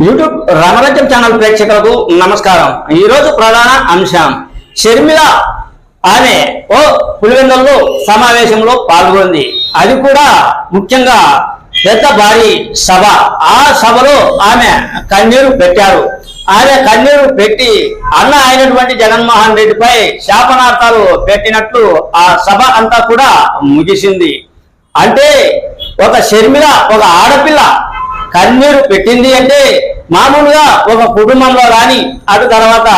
YouTube రణరంజం channel ప్రేక్షకులకు నమస్కారం. ఈ రోజు ప్రధాన అంశం షర్మిల ఆమె పులివెందులలో సమావేశంలో పాల్గొంది. అది కూడా ముఖ్యంగా పెద్ద భారీ సభ. ఆ సభలో ఆమె కన్నీరు పెట్టారు. ఆమె కన్నీరు పెట్టి అన్న అయినటువంటి జగన్మోహన్ రెడ్డిపై శాపనార్థాలు పెట్టినట్లు ఆ సభ అంతా కూడా ముగిసింది. అంటే ఒక షర్మిల, ఒక ఆడపిల్ల కన్నీరు పెట్టింది అంటే మామూలుగా ఒక కుటుంబంలో కానీ అటు తర్వాత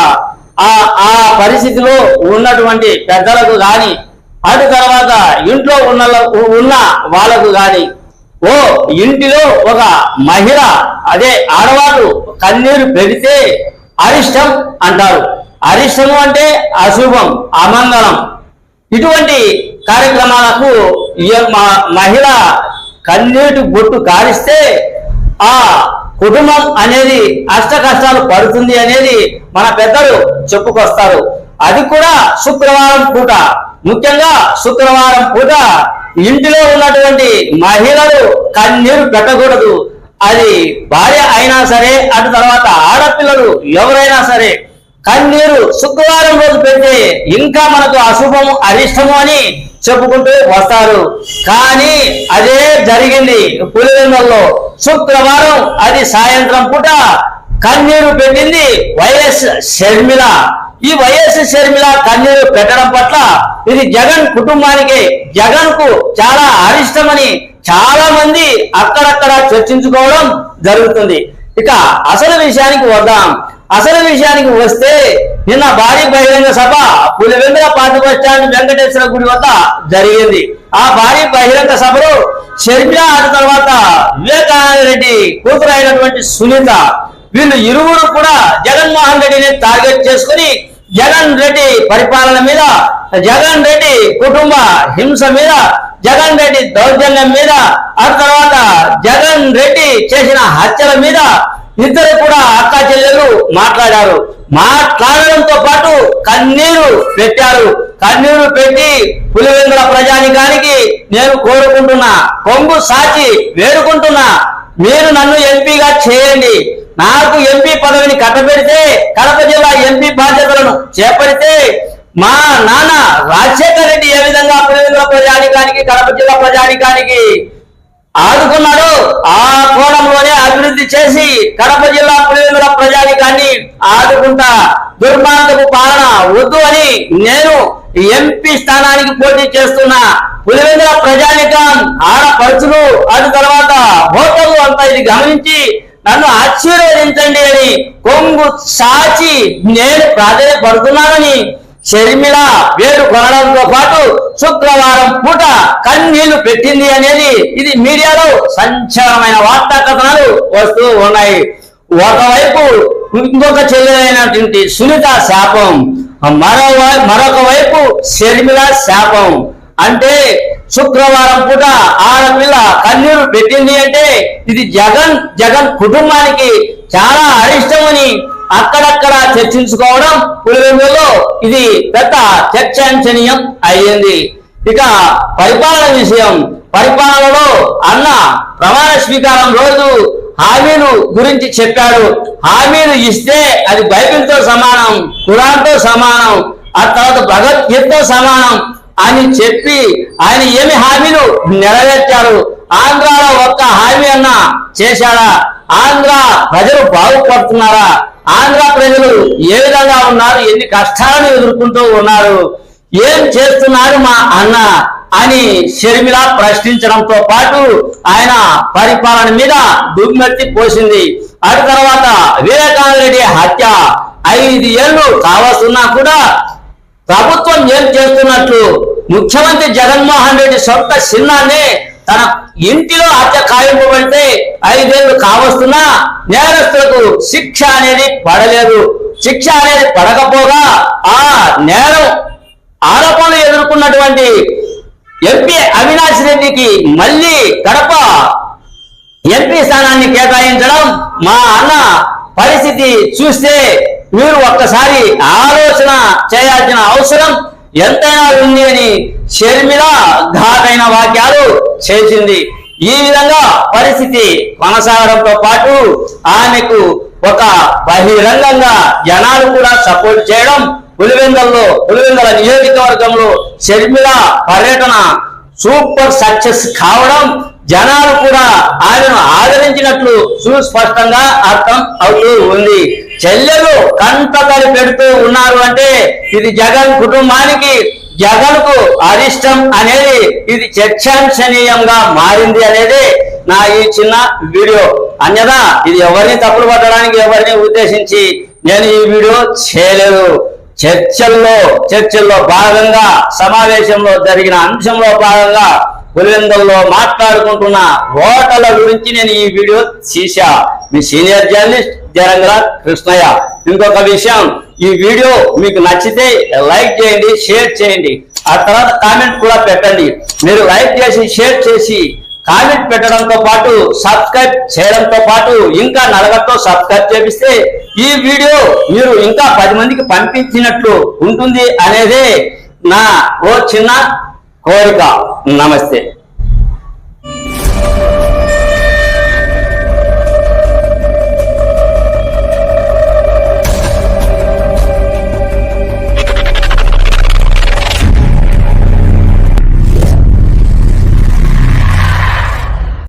ఆ పరిస్థితిలో ఉన్నటువంటి పెద్దలకు కానీ అటు తర్వాత ఇంట్లో ఉన్న వాళ్ళకు కానీ ఇంటిలో ఒక మహిళ అదే ఆడవాళ్ళు కన్నీరు పెడితే అరిష్టం అంటారు. అరిష్టము అంటే అశుభం, అమంగళం. ఇటువంటి కార్యక్రమాలకు మహిళ కన్నీటి బొట్టు కారిస్తే ఆ కుటుంబం అనేది అష్ట కష్టాలు పడుతుంది అనేది మన పెద్దలు చెప్పుకొస్తారు. అది కూడా శుక్రవారం పూట, ముఖ్యంగా శుక్రవారం పూట ఇంటిలో ఉన్నటువంటి మహిళలు కన్నీరు పెట్టకూడదు. అది భార్య అయినా సరే అటు తర్వాత ఆడపిల్లలు ఎవరైనా సరే కన్నీరు శుక్రవారం రోజు పెడితే ఇంకా మనకు అశుభము, అరిష్టము అని చెప్పుకుంటూ వస్తారు. కానీ అదే జరిగింది పులివెందులలో. శుక్రవారం అది సాయంత్రం పూట కన్నీరు పెట్టింది వైఎస్ షర్మిల. ఈ వైఎస్ షర్మిల కన్నీరు పెట్టడం పట్ల ఇది జగన్ కుటుంబానికి, జగన్ కు చాలా అరిష్టమని చాలా మంది అక్కడక్కడ చర్చించుకోవడం జరుగుతుంది. ఇక అసలు విషయానికి వద్దాం. అసలు విషయానికి వస్తే నిన్న భారీ బహిరంగ సభ పులివెందుల పాత బస్ స్టాండ్ వెంకటేశ్వర గుడి వద్ద జరిగింది. ఆ భారీ బహిరంగ సభలో షర్మిల ఆ తర్వాత వివేకానంద రెడ్డి కూతురు అయినటువంటి సునీత, వీళ్ళు ఇరువురు కూడా జగన్మోహన్ రెడ్డిని టార్గెట్ చేసుకుని జగన్ రెడ్డి పరిపాలన మీద, జగన్ రెడ్డి కుటుంబ హింస మీద, జగన్ రెడ్డి దౌర్జన్యం మీద, ఆ తర్వాత జగన్ రెడ్డి చేసిన హత్యల మీద ఇద్దరు కూడా అక్క చెల్లెలు మాట్లాడారు. మాట్లాడడంతో పాటు కన్నీరు పెట్టారు. కన్నీరు పెట్టి పులివెందుల ప్రజానికానికి నేను కోరుకుంటున్నా, కొంగు సాచి వేడుకుంటున్నా, మీరు నన్ను ఎంపీగా చేయండి. నాకు ఎంపీ పదవిని కట్టబెడితే, కడప జిల్లా ఎంపీ బాధ్యతలను చేపడితే మా నాన్న రాజశేఖర రెడ్డి ఏ విధంగా పులివెందుల ప్రజానికానికి, కడప జిల్లా ప్రజానికానికి ఆదుకున్నాడు, ఆ కోణంలోనే అభివృద్ధి చేసి కడప జిల్లా పులివెందుల ప్రజానికాన్ని ఆదుకుంటా. దుర్మార్గపు పాలన వద్దు అని నేను ఎంపీ స్థానానికి పోటీ చేస్తున్నా. పులివెందుల ప్రజానికం, ఆడపడుచులు, అటు తర్వాత ఓటర్లు అంతా ఇది గమనించి నన్ను ఆశీర్వదించండి అని కొంగు సాచి నేను ప్రాధాన్యపడుతున్నానని షర్మిల వేడుకొనడంతో పాటు శుక్రవారం పూట కన్నీళ్లు పెట్టింది అనేది ఇది మీడియాలో సంచలనమైన వార్తా కథనాలు వస్తూ ఉన్నాయి. ఒకవైపు ఇంకొక చెల్లెలైనటువంటి సునీత శాపం, మరొక వైపు షర్మిల శాపం. అంటే శుక్రవారం పూట ఆడపిల్ల కన్నీరు పెట్టింది అంటే ఇది జగన్ కుటుంబానికి చాలా అరిష్టమని అక్కడక్కడ చర్చించుకోవడం పులివెందులలో ఇది పెద్ద చర్చాంశనీయం అయ్యింది. ఇక పరిపాలన విషయం, పరిపాలనలో అన్న ప్రమాణ స్వీకారం రోజు హామీలు గురించి చెప్పాడు. హామీలు ఇస్తే అది బైబిల్తో సమానం, ఖురాన్తో సమానం, ఆ తర్వాత భగవద్గీతతో సమానం అని చెప్పి ఆయన ఏమి హామీలు నెరవేర్చారు? ఆంధ్రాలో ఒక్క హామీ అన్న చేశాడా? ఆంధ్ర ప్రజలు బాగుపడుతున్నారా? ఆంధ్ర ప్రజలు ఏ విధంగా ఉన్నారు, ఎన్ని కష్టాలను ఎదుర్కొంటూ ఉన్నారు, ఏం చేస్తున్నారు మా అన్న అని షర్మిల ప్రశ్నించడంతో పాటు ఆయన పరిపాలన మీద దుమ్మెత్తి పోసింది. ఆ తర్వాత వివేకానంద రెడ్డి హత్య 5 ఏళ్లు కావస్తున్నా కూడా ప్రభుత్వం ఏం చేస్తున్నట్లు ముఖ్యమంత్రి జగన్మోహన్ రెడ్డి సొంత చిన్నాన్ని తన ఇంటిలో హత్య ఖాయింపబడితే 5 ఏళ్లు కావస్తున్నా నేరస్తులకు శిక్ష అనేది పడలేదు. శిక్ష అనేది పడకపోగా ఆ నేరం ఆరోపణలు ఎదుర్కొన్నటువంటి ఎంపీ అవినాష్ రెడ్డికి మళ్ళీ కడప ఎంపీ స్థానాన్ని కేటాయించడం మా అన్న పరిస్థితి చూస్తే మీరు ఒక్కసారి ఆలోచన చేయాల్సిన అవసరం ఎంతైనా ఉంది అని షర్మిల ఘాటైన వాక్యాలు చేసింది. ఈ విధంగా పరిస్థితి కొనసాగడంతో పాటు ఆమెకు ఒక బహిరంగంగా జనాలు కూడా సపోర్ట్ చేయడం, పులివెందుల నియోజకవర్గంలో షర్మిల పర్యటన సూపర్ సక్సెస్ కావడం, జనాలు కూడా ఆయనను ఆదరించినట్లు సుస్పష్టంగా అర్థం అవుతూ ఉంది. చెల్లెలు కంటతడి పెడుతూ ఉన్నారు అంటే ఇది జగన్ కుటుంబానికి, జగన్ కు అరిష్టం అనేది ఇది చర్చాంశనీయంగా మారింది అనేది నా ఈ చిన్న వీడియో. అన్యదా ఇది ఎవరిని తప్పులు పట్టడానికి, ఎవరిని ఉద్దేశించి నేను ఈ వీడియో చేయలేదు. చర్చల్లో భాగంగా, సమావేశంలో జరిగిన అంశంలో భాగంగా పులివెందుల్లో మాట్లాడుకుంటున్న ఓటర్ల గురించి నేను ఈ వీడియో తీసా. మీ సీనియర్ జర్నలిస్ట్ జరంగల కృష్ణయ్య. ఇంకొక విషయం, ఈ వీడియో మీకు నచ్చితే లైక్ చేయండి, షేర్ చేయండి, ఆ తర్వాత కామెంట్ కూడా పెట్టండి. మీరు లైక్ చేసి, షేర్ చేసి, కామెంట్ పెట్టడంతో పాటు సబ్స్క్రైబ్ చేయడంతో పాటు ఇంకా నలగతో సబ్స్క్రైబ్ చేపిస్తే ఈ వీడియో మీరు ఇంకా 10 మందికి పంపించినట్లు ఉంటుంది అనేదే నా ఓ చిన్న కోరిక. నమస్తే.